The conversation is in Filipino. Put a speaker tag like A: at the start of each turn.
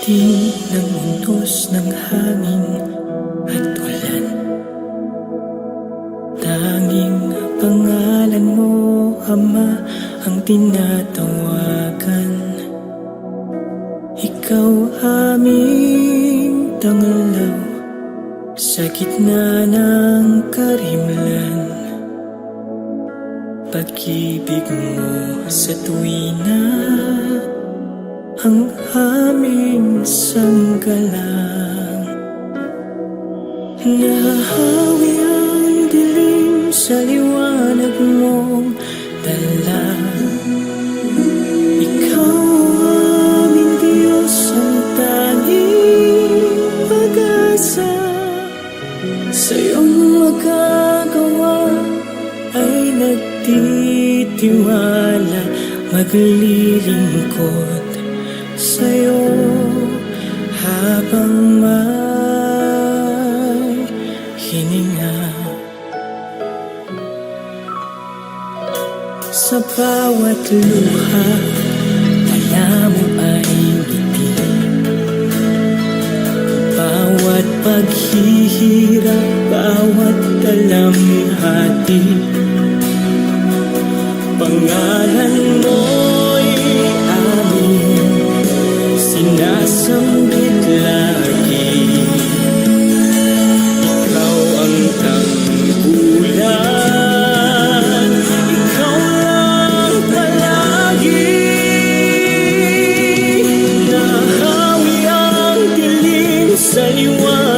A: Bitin ng untos ng hangin at ulan. Tanging pangalan mo, Ama, ang tinatawagan. Ikaw aming tanglaw sa gitna ng karimlan. Pag-ibig mo sa tuwina ang aming sanggalang. Nahahawi ang dilim sa liwanag mong dala. Ikaw aming Diyos, ang tanging pag-asa. Sa iyong magagawa ay nagtitiwala, maglilingkod sa'yo habang may hininga. Sa bawat luha, tala mo ay ngiti. Bawat paghihirap, bawat dalamhati, pangalan mo'y aming sinasambit lagi. Ikaw ang tanggulan, ikaw lang palagi. Nahawi ang dilim sa liwanag